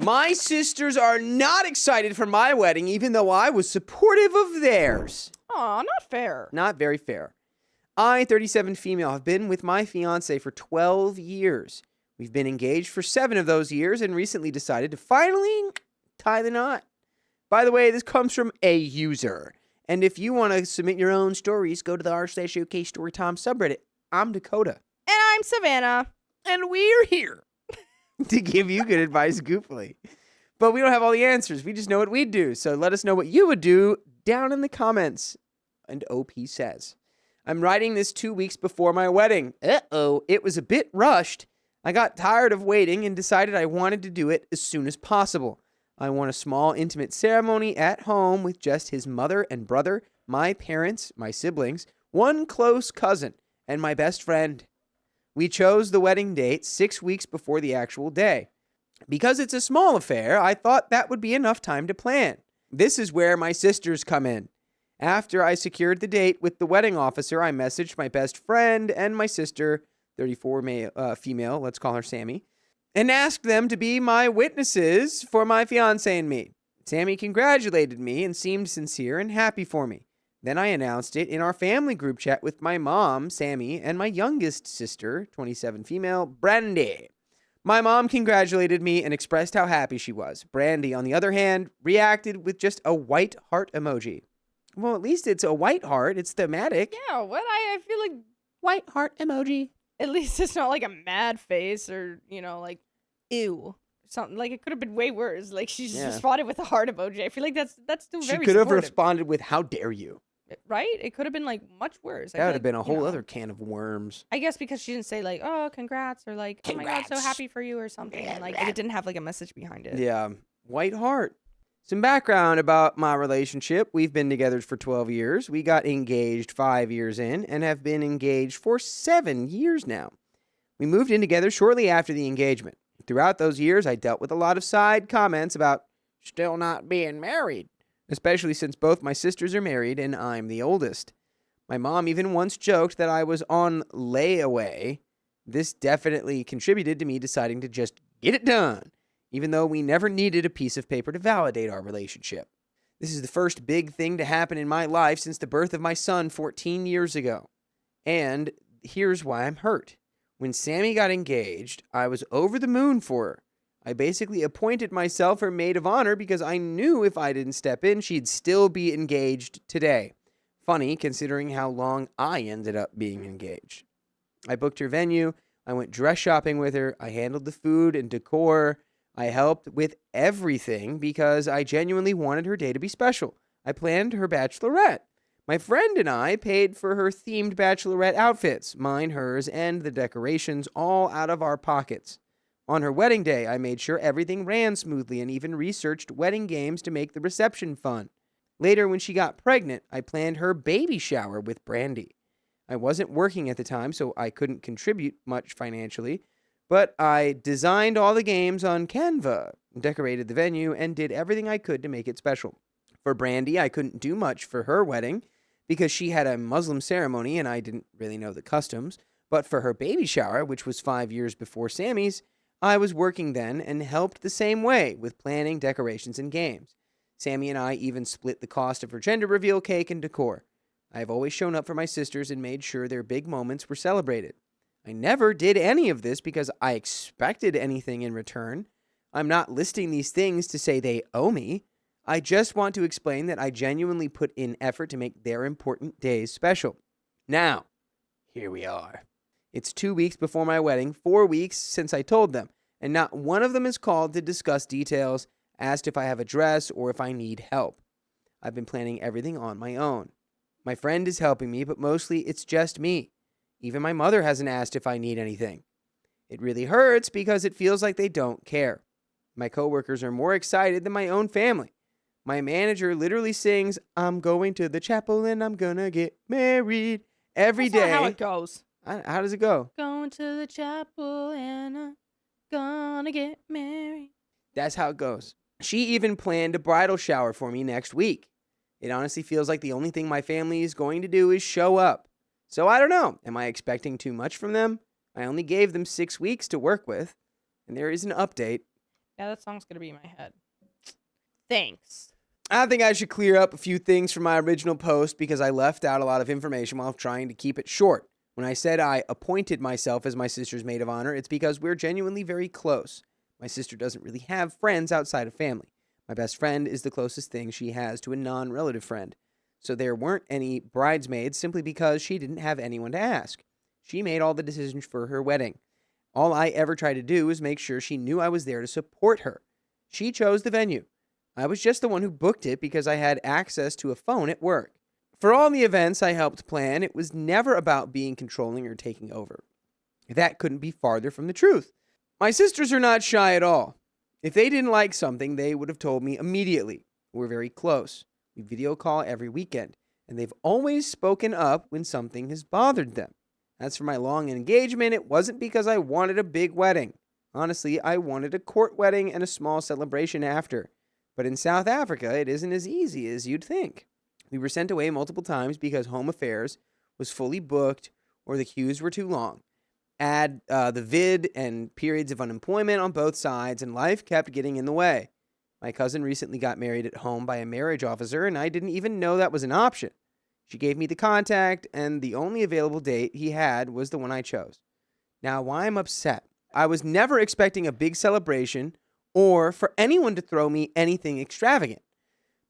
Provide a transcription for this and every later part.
My sisters are not excited for my wedding, even though I was supportive of theirs. Aw, not fair. Not very fair. I, 37 female, have been with my fiance for 12 years. We've been engaged for 7 of those years and recently decided to finally tie the knot. By the way, this comes from a user. And if you want to submit your own stories, go to the r/OK Storytime subreddit. I'm Dakota. And I'm Savannah. And we're here to give you good advice goofily. But we don't have all the answers. We just know what we'd do. So let us know what you would do down in the comments. And OP says, I'm writing this 2 weeks before my wedding. It was a bit rushed. I got tired of waiting and decided I wanted to do it as soon as possible. I want a small, intimate ceremony at home with just his mother and brother, my parents, my siblings, one close cousin, and my best friend. We chose the wedding date 6 weeks before the actual day. Because it's a small affair, I thought that would be enough time to plan. This is where my sisters come in. After I secured the date with the wedding officer, I messaged my best friend and my sister, 34 female, let's call her Sammy, and asked them to be my witnesses for my fiancé and me. Sammy congratulated me and seemed sincere and happy for me. Then I announced it in our family group chat with my mom, Sammy, and my youngest sister, 27 female, Brandy. My mom congratulated me and expressed how happy she was. Brandy, on the other hand, reacted with just a white heart emoji. Well, at least it's a white heart. It's thematic. Yeah, what? I feel like White heart emoji. at least it's not like a mad face or, like, ew. Something like it could have been way worse. Like she just responded with a heart emoji. I feel like that's still very She could have supportive. responded with, how dare you? Right? It could have been like much worse. That would have been a whole other can of worms. I guess because she didn't say like, oh, congrats, or like, oh my God, so Congrats. happy for you or something. And like it didn't have like a message behind it. Yeah, white heart. Some background about my relationship. We've been together for 12 years. We got engaged 5 years in and have been engaged for 7 years now. We moved in together shortly after the engagement. Throughout those years, I dealt with a lot of side comments about still not being married, especially since both my sisters are married and I'm the oldest. My mom even once joked that I was on layaway. This definitely contributed to me deciding to just get it done, even though we never needed a piece of paper to validate our relationship. This is the first big thing to happen in my life since the birth of my son 14 years ago. And here's why I'm hurt. When Sammy got engaged, I was over the moon for her. I basically appointed myself her maid of honor because I knew if I didn't step in, she'd still be engaged today. Funny, considering how long I ended up being engaged. I booked her venue. I went dress shopping with her. I handled the food and decor. I helped with everything because I genuinely wanted her day to be special. I planned her bachelorette. My friend and I paid for her themed bachelorette outfits, mine, hers, and the decorations, all out of our pockets. On her wedding day, I made sure everything ran smoothly and even researched wedding games to make the reception fun. Later, when she got pregnant, I planned her baby shower with Brandy. I wasn't working at the time, so I couldn't contribute much financially, but I designed all the games on Canva, decorated the venue, and did everything I could to make it special. For Brandy, I couldn't do much for her wedding because she had a Muslim ceremony and I didn't really know the customs. But for her baby shower, which was 5 years before Sammy's, I was working then and helped the same way with planning, decorations, and games. Sammy and I even split the cost of her gender reveal cake and decor. I have always shown up for my sisters and made sure their big moments were celebrated. I never did any of this because I expected anything in return. I'm not listing these things to say they owe me. I just want to explain that I genuinely put in effort to make their important days special. Now, here we are. It's 2 weeks before my wedding, 4 weeks since I told them, and not one of them is called to discuss details, asked if I have a dress or if I need help. I've been planning everything on my own. My friend is helping me, but mostly it's just me. Even my mother hasn't asked if I need anything. It really hurts because it feels like they don't care. My coworkers are more excited than my own family. My manager literally sings, I'm going to the chapel and I'm gonna get married every day. That's not how it goes. How does it go? Going to the chapel and I'm gonna get married. That's how it goes. She even planned a bridal shower for me next week. It honestly feels like the only thing my family is going to do is show up. So I don't know. Am I expecting too much from them? I only gave them 6 weeks to work with. And there is an update. Yeah, that song's gonna be in my head. Thanks. I think I should clear up a few things from my original post because I left out a lot of information while trying to keep it short. When I said I appointed myself as my sister's maid of honor, it's because we're genuinely very close. My sister doesn't really have friends outside of family. My best friend is the closest thing she has to a non-relative friend. So there weren't any bridesmaids simply because she didn't have anyone to ask. She made all the decisions for her wedding. All I ever tried to do was make sure she knew I was there to support her. She chose the venue. I was just the one who booked it because I had access to a phone at work. For all the events I helped plan, it was never about being controlling or taking over. That couldn't be farther from the truth. My sisters are not shy at all. If they didn't like something, they would have told me immediately. We're very close. We video call every weekend, and they've always spoken up when something has bothered them. As for my long engagement, it wasn't because I wanted a big wedding. Honestly, I wanted a court wedding and a small celebration after. But in South Africa, it isn't as easy as you'd think. We were sent away multiple times because Home Affairs was fully booked or the queues were too long. Add the vid and periods of unemployment on both sides, and life kept getting in the way. My cousin recently got married at home by a marriage officer, and I didn't even know that was an option. She gave me the contact, and the only available date he had was the one I chose. Now, why I'm upset? I was never expecting a big celebration or for anyone to throw me anything extravagant.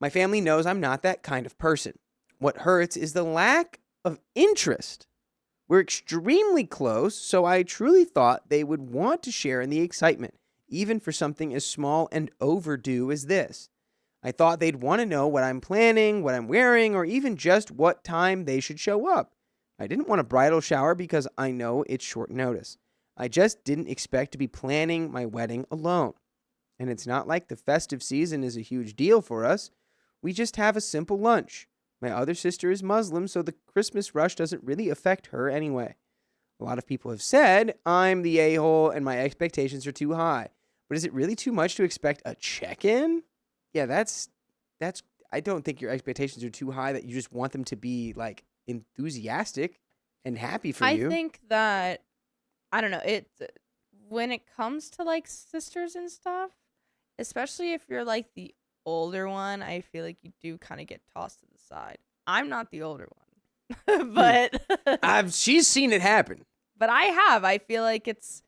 My family knows I'm not that kind of person. What hurts is the lack of interest. We're extremely close, so I truly thought they would want to share in the excitement, even for something as small and overdue as this. I thought they'd want to know what I'm planning, what I'm wearing, or even just what time they should show up. I didn't want a bridal shower because I know it's short notice. I just didn't expect to be planning my wedding alone. And it's not like the festive season is a huge deal for us. We just have a simple lunch. My other sister is Muslim, so the Christmas rush doesn't really affect her anyway. A lot of people have said I'm the a-hole and my expectations are too high. But is it really too much to expect a check-in? Yeah, that's. I don't think your expectations are too high that you just want them to be like enthusiastic and happy for you. I think that, I don't know, when it comes to like sisters and stuff, especially if you're like the older one, I feel like you do kind of get tossed to the side. I'm not the older one, but she's seen it happen. But I have. I feel like it's,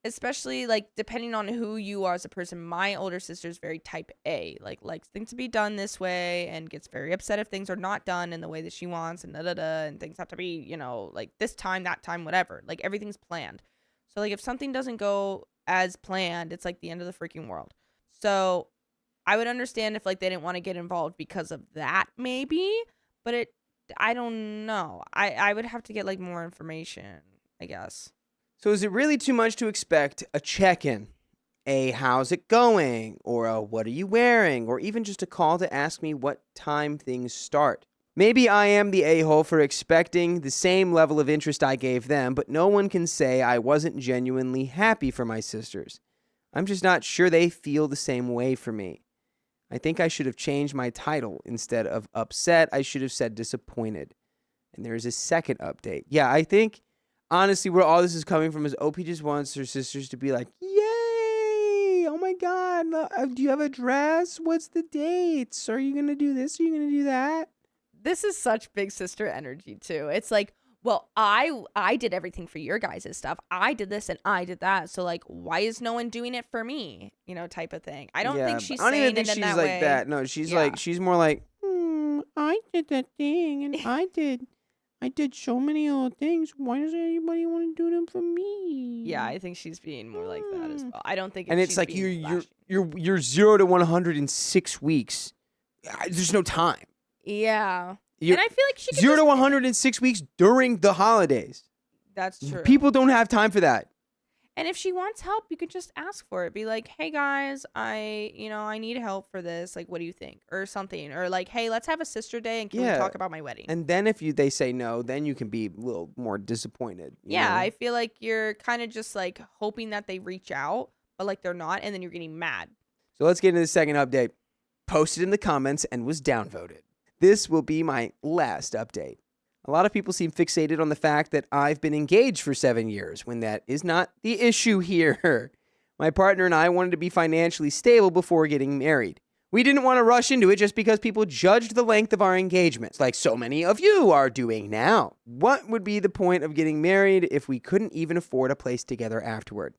especially like depending on who you are as a person. My older sister is very type A, like likes things to be done this way and gets very upset if things are not done in the way that she wants and and things have to be, like this time, that time, whatever. Like everything's planned. So like if something doesn't go as planned, it's like the end of the freaking world. So I would understand if like they didn't want to get involved because of that maybe, but I don't know. I would have to get like more information, I guess. So is it really too much to expect a check-in, a how's it going, or a what are you wearing, or even just a call to ask me what time things start? Maybe I am the a-hole for expecting the same level of interest I gave them, but no one can say I wasn't genuinely happy for my sisters. I'm just not sure they feel the same way for me. I think I should have changed my title. Instead of upset, I should have said disappointed. And there's a second update. Yeah, I think, honestly, where all this is coming from is OP just wants her sisters to be like, yay! Oh my God, do you have a dress? What's the dates? Are you going to do this? Are you going to do that? This is such big sister energy, too. It's like, well, I did everything for your guys' stuff. I did this and I did that. So, like, why is no one doing it for me? Type of thing. I don't think she's saying it in that way. I don't even think she's like that. No, she's more like, I did that thing and I did so many other things. Why does anybody want to do them for me? Yeah, I think she's being more like that as well. I don't think. And it's like you're 0 to 106 weeks. There's no time. Yeah. And I feel like she could 0 to 106 weeks during the holidays. That's true. People don't have time for that. And if she wants help, you could just ask for it. Be like, hey guys, I need help for this. Like, what do you think? Or something. Or like, hey, let's have a sister day and can we talk about my wedding? And then if they say no, then you can be a little more disappointed. You know? I feel like you're kind of just like hoping that they reach out, but like they're not, and then you're getting mad. So let's get into the second update. Posted in the comments and was downvoted. This will be my last update. A lot of people seem fixated on the fact that I've been engaged for 7 years, when that is not the issue here. My partner and I wanted to be financially stable before getting married. We didn't want to rush into it just because people judged the length of our engagements, like so many of you are doing now. What would be the point of getting married if we couldn't even afford a place together afterward?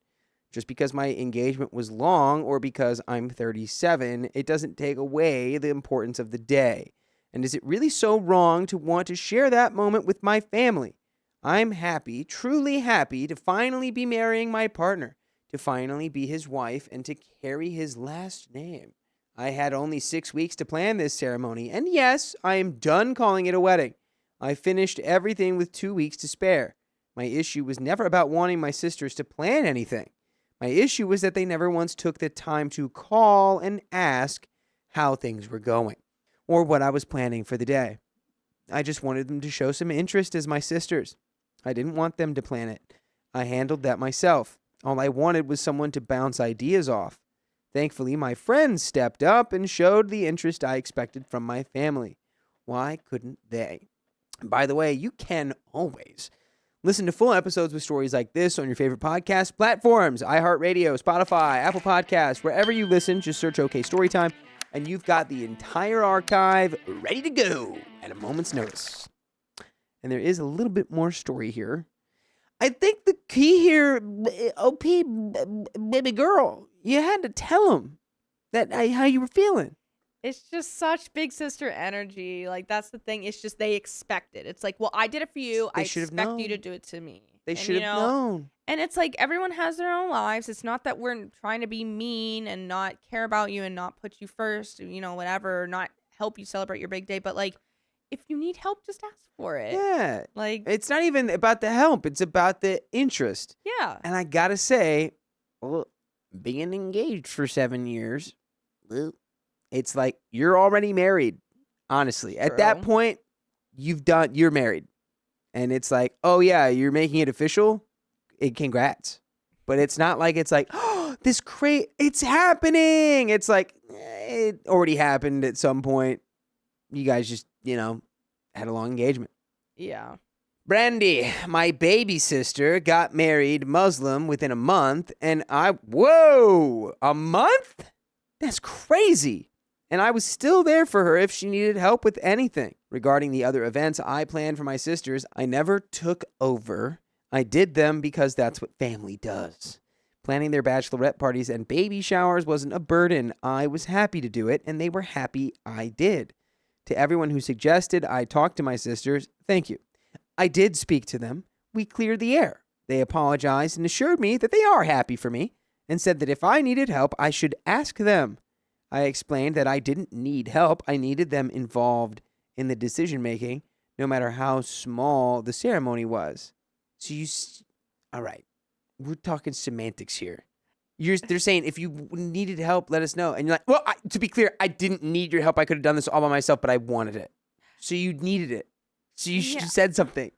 Just because my engagement was long or because I'm 37, it doesn't take away the importance of the day. And is it really so wrong to want to share that moment with my family? I'm happy, truly happy, to finally be marrying my partner, to finally be his wife, and to carry his last name. I had only 6 weeks to plan this ceremony, and yes, I am done calling it a wedding. I finished everything with 2 weeks to spare. My issue was never about wanting my sisters to plan anything. My issue was that they never once took the time to call and ask how things were going, or what I was planning for the day. I just wanted them to show some interest as my sisters. I didn't want them to plan it. I handled that myself. All I wanted was someone to bounce ideas off. Thankfully, my friends stepped up and showed the interest I expected from my family. Why couldn't they? And by the way, you can always listen to full episodes with stories like this on your favorite podcast platforms, iHeartRadio, Spotify, Apple Podcasts, wherever you listen. Just search OK Storytime, and you've got the entire archive ready to go at a moment's notice. And there is a little bit more story here. I think the key here, OP, baby girl, you had to tell him that how you were feeling. It's just such big sister energy. Like, that's the thing. It's just they expect it. It's like, well, I did it for you. I expect you to do it to me. They should have known. And it's like everyone has their own lives. It's not that we're trying to be mean and not care about you and not put you first, whatever, not help you celebrate your big day. But, like, if you need help, just ask for it. Yeah. Like, it's not even about the help. It's about the interest. Yeah. And I got to say, well, being engaged for 7 years, it's like you're already married, honestly. True. At that point, you're married. And it's like, oh, yeah, you're making it official. Congrats. But it's not like it's like, oh, it's happening. It's like, it already happened at some point. You guys just, had a long engagement. Yeah. Brandy, my baby sister, got married Muslim within a month. And whoa, a month? That's crazy. And I was still there for her if she needed help with anything. Regarding the other events I planned for my sisters, I never took over. I did them because that's what family does. Planning their bachelorette parties and baby showers wasn't a burden. I was happy to do it, and they were happy I did. To everyone who suggested I talk to my sisters, thank you. I did speak to them. We cleared the air. They apologized and assured me that they are happy for me, and said that if I needed help, I should ask them. I explained that I didn't need help. I needed them involved in the decision-making, no matter how small the ceremony was. So all right, we're talking semantics here. They're saying if you needed help, let us know. And you're like, well, to be clear, I didn't need your help. I could have done this all by myself, but I wanted it. So you needed it. So you said something.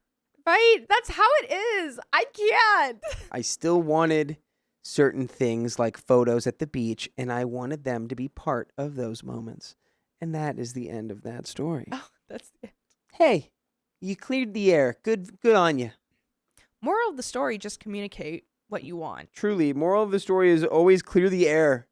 Right? That's how it is. I can't. I still wanted certain things like photos at the beach, and I wanted them to be part of those moments. And that is the end of that story. Oh, that's it. Hey, you cleared the air. Good on you. Moral of the story, just communicate what you want. Truly, moral of the story is always clear the air.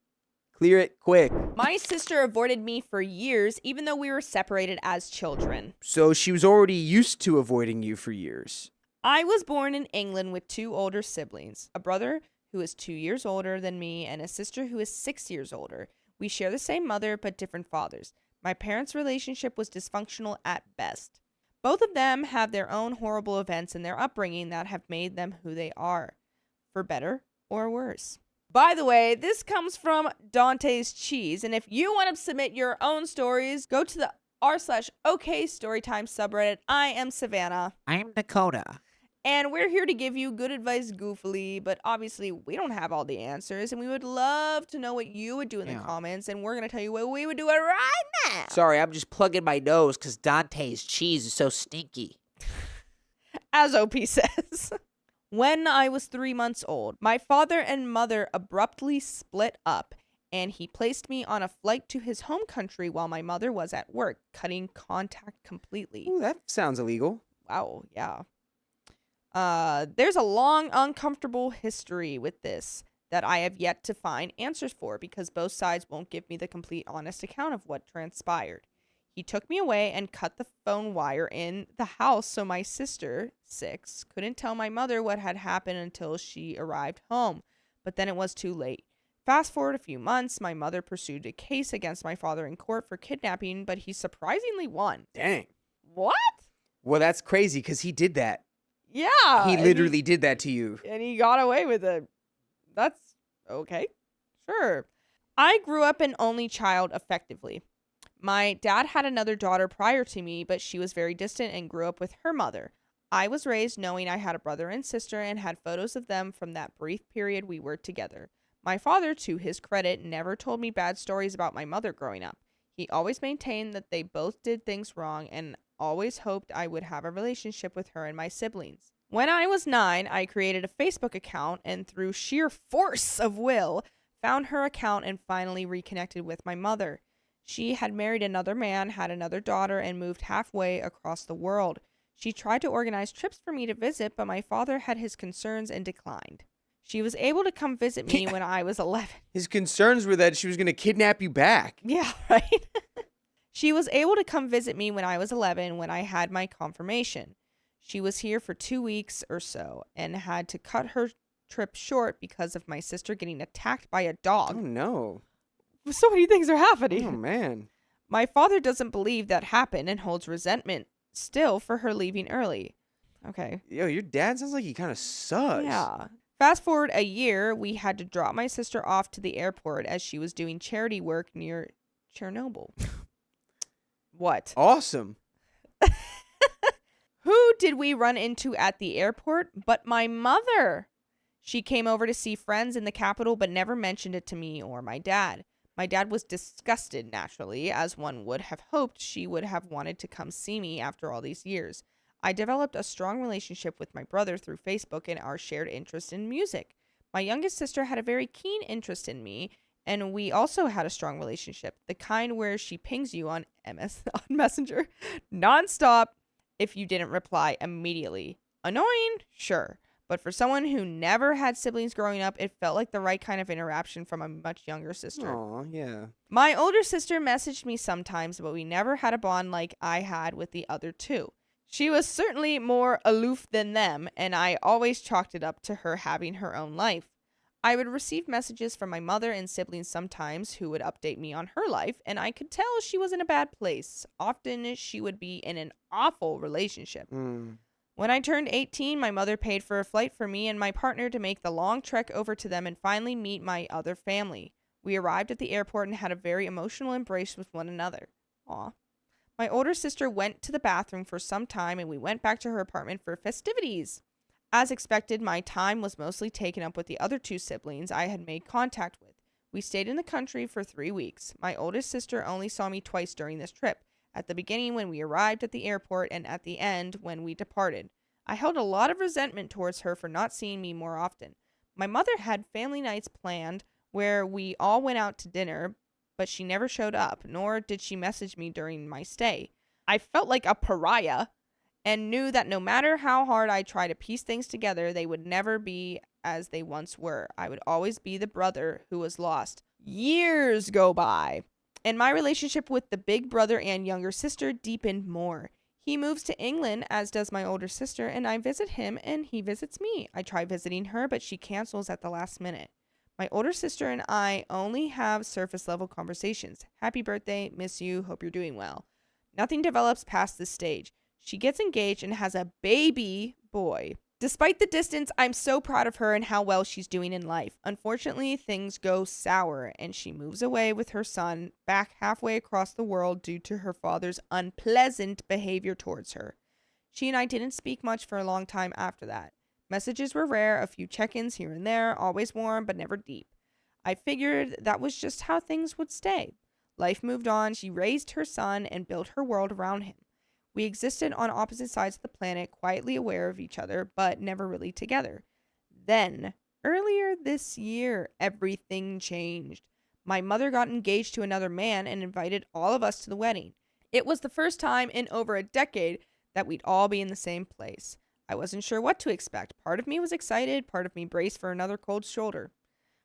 Clear it quick. My sister avoided me for years, even though we were separated as children. So she was already used to avoiding you for years. I was born in England with 2 older siblings, a brother who is 2 years older than me and a sister who is 6 years older. We share the same mother but different fathers. My parents' relationship was dysfunctional at best. Both of them have their own horrible events in their upbringing that have made them who they are, for better or worse. By the way, this comes from Dante's Cheese, and if you want to submit your own stories, go to the r/OK Storytime subreddit. I am Savannah. I'm Dakota. And we're here to give you good advice goofily, but obviously we don't have all the answers, and we would love to know what you would do in the comments, and we're going to tell you what we would do right now. Sorry, I'm just plugging my nose because Dante's Cheese is so stinky. As OP says. When I was 3 months old, my father and mother abruptly split up, and he placed me on a flight to his home country while my mother was at work, cutting contact completely. Ooh, that sounds illegal. Wow, yeah. There's a long, uncomfortable history with this. that I have yet to find answers for because both sides won't give me the complete honest account of what transpired. He took me away and cut the phone wire in the house so my sister, 6, couldn't tell my mother what had happened until she arrived home. But then it was too late. Fast forward a few months, my mother pursued a case against my father in court for kidnapping, but he surprisingly won. Dang. What? Well, that's crazy because he did that. Yeah. He literally did that to you. And he got away with it. That's okay. Sure. I grew up an only child effectively. My dad had another daughter prior to me, but she was very distant and grew up with her mother. I was raised knowing I had a brother and sister and had photos of them from that brief period we were together. My father, to his credit, never told me bad stories about my mother growing up. He always maintained that they both did things wrong and always hoped I would have a relationship with her and my siblings. When I was 9, I created a Facebook account and through sheer force of will, found her account and finally reconnected with my mother. She had married another man, had another daughter, and moved halfway across the world. She tried to organize trips for me to visit, but my father had his concerns and declined. She was able to come visit me when I was 11. His concerns were that she was going to kidnap you back. Yeah, right? She was able to come visit me when I was 11 when I had my confirmation. She was here for 2 weeks or so and had to cut her trip short because of my sister getting attacked by a dog. Oh, no. So many things are happening. Oh, man. My father doesn't believe that happened and holds resentment still for her leaving early. Okay. Yo, your dad sounds like he kind of sucks. Yeah. Fast forward a year, we had to drop my sister off to the airport as she was doing charity work near Chernobyl. What? Awesome. Who did we run into at the airport but my mother? She came over to see friends in the capital but never mentioned it to me or my dad. My dad was disgusted, naturally, as one would have hoped she would have wanted to come see me after all these years. I developed a strong relationship with my brother through Facebook and our shared interest in music. My youngest sister had a very keen interest in me, and we also had a strong relationship, the kind where she pings you on on Messenger nonstop if you didn't reply immediately. Annoying? Sure. But for someone who never had siblings growing up, it felt like the right kind of interaction from a much younger sister. Aw, yeah. My older sister messaged me sometimes, but we never had a bond like I had with the other two. She was certainly more aloof than them, and I always chalked it up to her having her own life. I would receive messages from my mother and siblings sometimes who would update me on her life, and I could tell she was in a bad place. Often she would be in an awful relationship. When I turned 18, my mother paid for a flight for me and my partner to make the long trek over to them and finally meet my other family. We arrived at the airport and had a very emotional embrace with one another. Aw. My older sister went to the bathroom for some time and we went back to her apartment for festivities. As expected, my time was mostly taken up with the other two siblings I had made contact with. We stayed in the country for 3 weeks. My oldest sister only saw me twice during this trip. At the beginning when we arrived at the airport and at the end when we departed. I held a lot of resentment towards her for not seeing me more often. My mother had family nights planned where we all went out to dinner, but she never showed up, nor did she message me during my stay. I felt like a pariah and knew that no matter how hard I tried to piece things together, they would never be as they once were. I would always be the brother who was lost. Years go by. And my relationship with the big brother and younger sister deepened more. He moves to England, as does my older sister, and I visit him and he visits me. I try visiting her, but she cancels at the last minute. My older sister and I only have surface level conversations. Happy birthday, miss you, hope you're doing well. Nothing develops past this stage. She gets engaged and has a baby boy. Despite the distance, I'm so proud of her and how well she's doing in life. Unfortunately, things go sour and she moves away with her son back halfway across the world due to her father's unpleasant behavior towards her. She and I didn't speak much for a long time after that. Messages were rare, a few check-ins here and there, always warm but never deep. I figured that was just how things would stay. Life moved on, she raised her son and built her world around him. We existed on opposite sides of the planet, quietly aware of each other, but never really together. Then, earlier this year, everything changed. My mother got engaged to another man and invited all of us to the wedding. It was the first time in over a decade that we'd all be in the same place. I wasn't sure what to expect. Part of me was excited, part of me braced for another cold shoulder.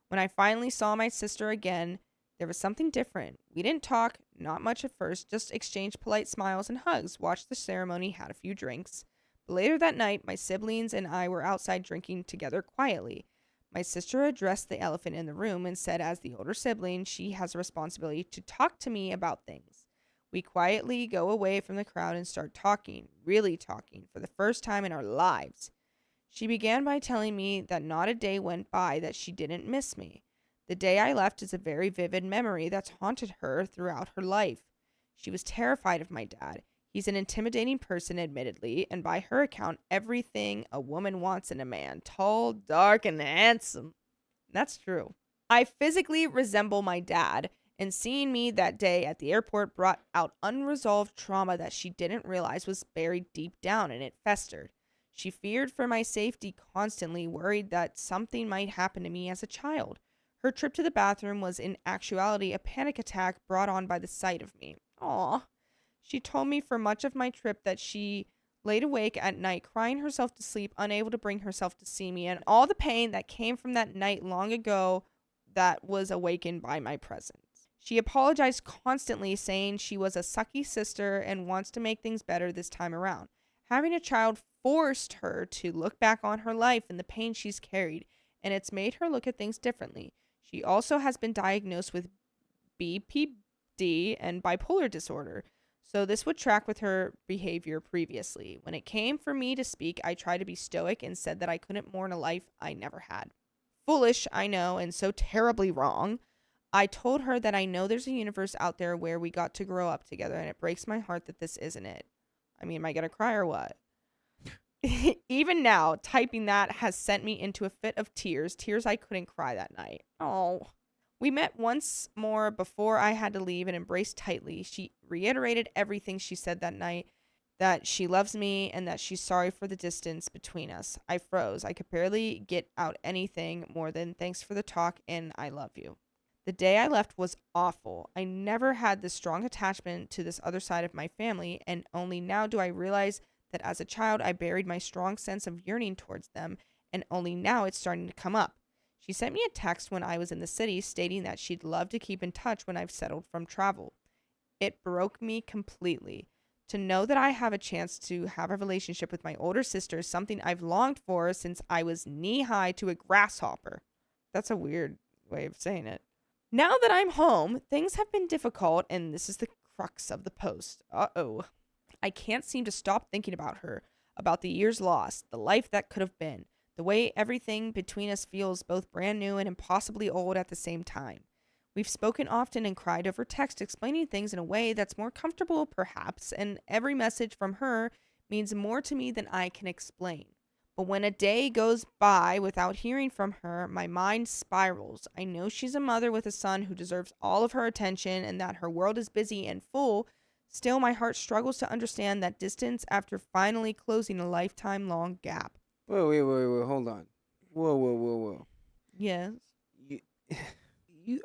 When I finally saw my sister again, there was something different. We didn't talk, not much at first, just exchanged polite smiles and hugs, watched the ceremony, had a few drinks. But later that night, my siblings and I were outside drinking together quietly. My sister addressed the elephant in the room and said, as the older sibling, she has a responsibility to talk to me about things. We quietly go away from the crowd and start talking, really talking, for the first time in our lives. She began by telling me that not a day went by that she didn't miss me. The day I left is a very vivid memory that's haunted her throughout her life. She was terrified of my dad. He's an intimidating person, admittedly, and by her account, everything a woman wants in a man. Tall, dark, and handsome. That's true. I physically resemble my dad, and seeing me that day at the airport brought out unresolved trauma that she didn't realize was buried deep down, and it festered. She feared for my safety constantly, worried that something might happen to me as a child. Her trip to the bathroom was in actuality a panic attack brought on by the sight of me. Aw. She told me for much of my trip that she laid awake at night, crying herself to sleep, unable to bring herself to see me, and all the pain that came from that night long ago that was awakened by my presence. She apologized constantly, saying she was a sucky sister and wants to make things better this time around. Having a child forced her to look back on her life and the pain she's carried, and it's made her look at things differently. She also has been diagnosed with BPD and bipolar disorder, so this would track with her behavior previously. When it came for me to speak, I tried to be stoic and said that I couldn't mourn a life I never had. Foolish, I know, and so terribly wrong. I told her that I know there's a universe out there where we got to grow up together, and it breaks my heart that this isn't it. I mean, am I going to cry or what? Even now, typing that has sent me into a fit of tears I couldn't cry that night. Oh. We met once more before I had to leave and embraced tightly. She reiterated everything she said that night, that she loves me and that she's sorry for the distance between us. I froze. I could barely get out anything more than thanks for the talk and I love you. The day I left was awful. I never had this strong attachment to this other side of my family, and only now do I realize that as a child I buried my strong sense of yearning towards them, and only now it's starting to come up. She sent me a text when I was in the city stating that she'd love to keep in touch when I've settled from travel. It broke me completely. To know that I have a chance to have a relationship with my older sister is something I've longed for since I was knee-high to a grasshopper. That's a weird way of saying it. Now that I'm home, things have been difficult, and this is the crux of the post. Uh-oh. I can't seem to stop thinking about her, about the years lost, the life that could have been, the way everything between us feels both brand new and impossibly old at the same time. We've spoken often and cried over text, explaining things in a way that's more comfortable, perhaps, and every message from her means more to me than I can explain. But when a day goes by without hearing from her, my mind spirals. I know she's a mother with a son who deserves all of her attention and that her world is busy and full. Still, my heart struggles to understand that distance after finally closing a lifetime-long gap. Wait, hold on. Whoa. Yes.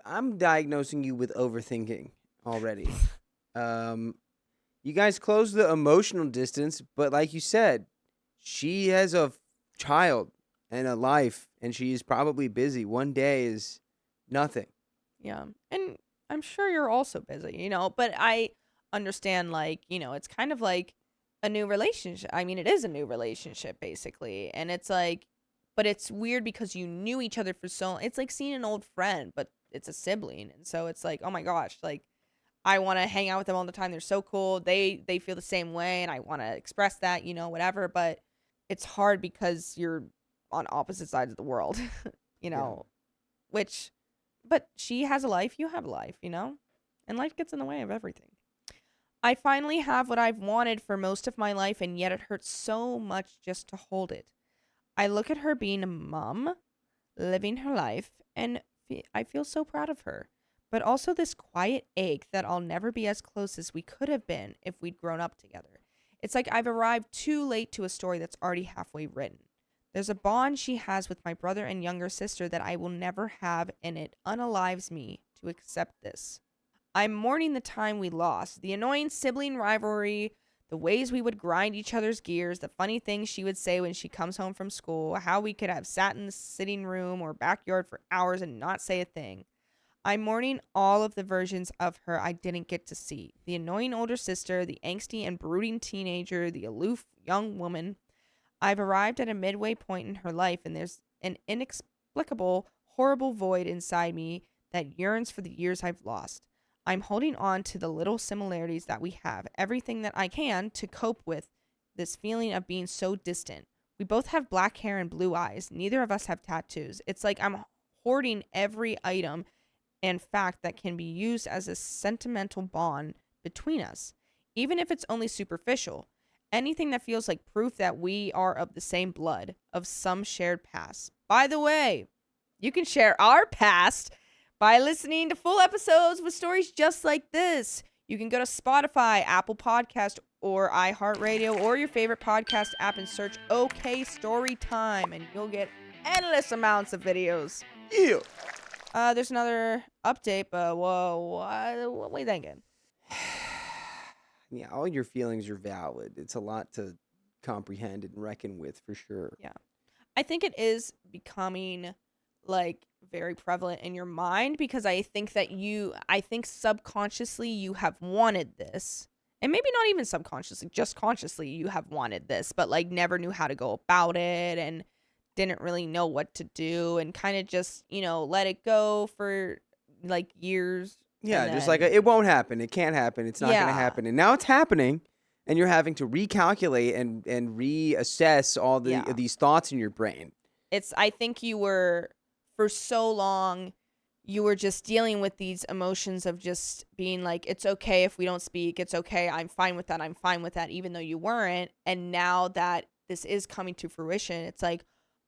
I'm diagnosing you with overthinking already. You guys closed the emotional distance, but like you said, she has a child and a life, and she is probably busy. One day is nothing. Yeah. And I'm sure you're also busy, but I understand, it's kind of like a new relationship. I mean, it is a new relationship, basically. And it's like, but it's weird because you knew each other for so long. It's like seeing an old friend, but it's a sibling. And so it's like, oh my gosh, like, I want to hang out with them all the time. They're so cool. They feel the same way, and I want to express that, whatever. But it's hard because you're on opposite sides of the world, Yeah. but she has a life, you have a life, and life gets in the way of everything. I finally have what I've wanted for most of my life, and yet it hurts so much just to hold it. I look at her being a mom, living her life, and I feel so proud of her. But also this quiet ache that I'll never be as close as we could have been if we'd grown up together. It's like I've arrived too late to a story that's already halfway written. There's a bond she has with my brother and younger sister that I will never have, and it unalives me to accept this. I'm mourning the time we lost, the annoying sibling rivalry, The ways we would grind each other's gears, the funny things she would say when she comes home from school, how we could have sat in the sitting room or backyard for hours and not say a thing. I'm mourning all of the versions of her I didn't get to see. The annoying older sister, the angsty and brooding teenager, the aloof young woman. I've arrived at a midway point in her life, and there's an inexplicable, horrible void inside me that yearns for the years I've lost. I'm holding on to the little similarities that we have, everything that I can to cope with this feeling of being so distant. We both have black hair and blue eyes. Neither of us have tattoos. It's like I'm hoarding every item and fact that can be used as a sentimental bond between us, even if it's only superficial. Anything that feels like proof that we are of the same blood, of some shared past. By the way, you can share our past by listening to full episodes with stories just like this. You can go to Spotify, Apple Podcast, or iHeartRadio, or your favorite podcast app and search OK Storytime, and you'll get endless amounts of videos. Yeah. There's another update, but whoa, what are you thinking? Yeah, all your feelings are valid. It's a lot to comprehend and reckon with, for sure. Yeah. I think it is becoming like very prevalent in your mind, because I think subconsciously you have wanted this, and maybe not even subconsciously, just consciously you have wanted this, but like never knew how to go about it and didn't really know what to do, and kind of just, let it go for like years. Yeah, just like it won't happen. It can't happen. It's not going to happen. And now it's happening, and you're having to recalculate and reassess all these thoughts in your brain. I think you were, for so long, you were just dealing with these emotions of just being like, it's okay if we don't speak. It's okay. I'm fine with that. I'm fine with that, even though you weren't. And now that this is coming to fruition, it's like,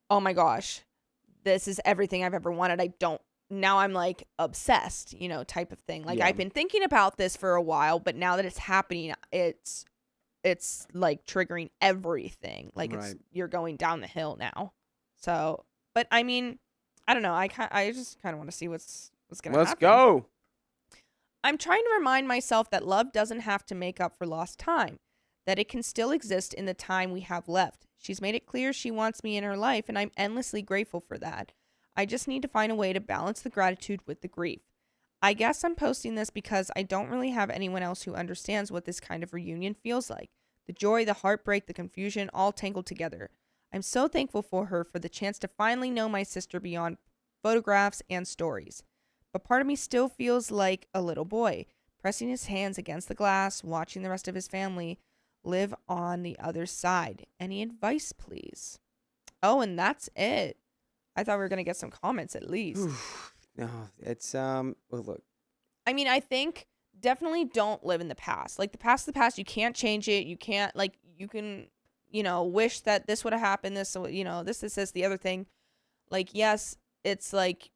oh my gosh, this is everything I've ever wanted. Now I'm like obsessed, type of thing. Like, I've been thinking about this for a while, but now that it's happening, it's like triggering everything. Like, you're going down the hill now. So, but I mean, I don't know. I just kind of want to see what's going to happen. Let's go. I'm trying to remind myself that love doesn't have to make up for lost time, that it can still exist in the time we have left. She's made it clear she wants me in her life, and I'm endlessly grateful for that. I just need to find a way to balance the gratitude with the grief. I guess I'm posting this because I don't really have anyone else who understands what this kind of reunion feels like. The joy, the heartbreak, the confusion, all tangled together. I'm so thankful for her for the chance to finally know my sister beyond photographs and stories. But part of me still feels like a little boy, pressing his hands against the glass, watching the rest of his family live on the other side. Any advice, please? Oh, and that's it. I thought we were going to get some comments at least. No, it's, well, look. I mean, I think definitely don't live in the past. Like, the past is the past. You can't change it. You can't, like, you can, wish that this would have happened. This, this, the other thing. Like, yes, it's like,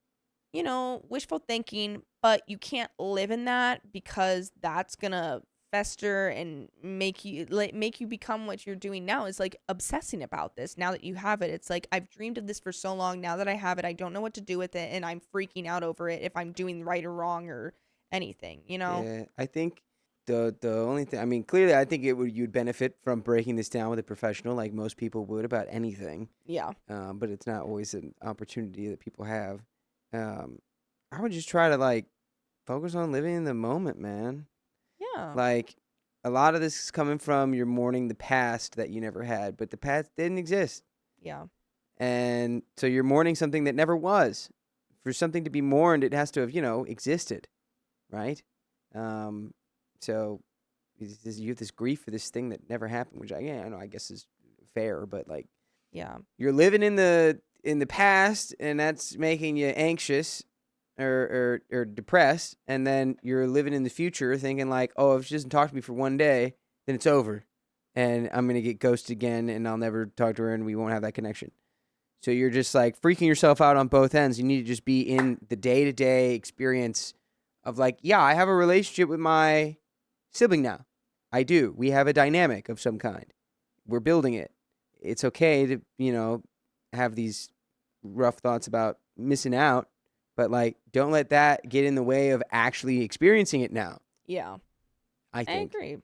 wishful thinking, but you can't live in that, because that's going to fester and make you become what you're doing now, is like obsessing about this. Now that you have it, it's like, I've dreamed of this for so long. Now that I have it, I don't know what to do with it, and I'm freaking out over it, if I'm doing right or wrong or anything, Yeah, I think the only thing, I mean, clearly I think you'd benefit from breaking this down with a professional, like most people would about anything. Yeah. But it's not always an opportunity that people have. I would just try to like focus on living in the moment, man. Yeah. Like, a lot of this is coming from you're mourning the past that you never had, but the past didn't exist. Yeah. And so you're mourning something that never was. For something to be mourned, it has to have, existed, right? So you have this grief for this thing that never happened, which I guess is fair, but like, Yeah. you're living in the past, and that's making you anxious or depressed, and then you're living in the future thinking like, oh, if she doesn't talk to me for one day, then it's over, and I'm gonna get ghosted again, and I'll never talk to her, and we won't have that connection. So you're just like freaking yourself out on both ends. You need to just be in the day-to-day experience of like, yeah, I have a relationship with my sibling now. I do. We have a dynamic of some kind. We're building it. It's okay to, have these rough thoughts about missing out, but like, don't let that get in the way of actually experiencing it now. Yeah. I think. I agree.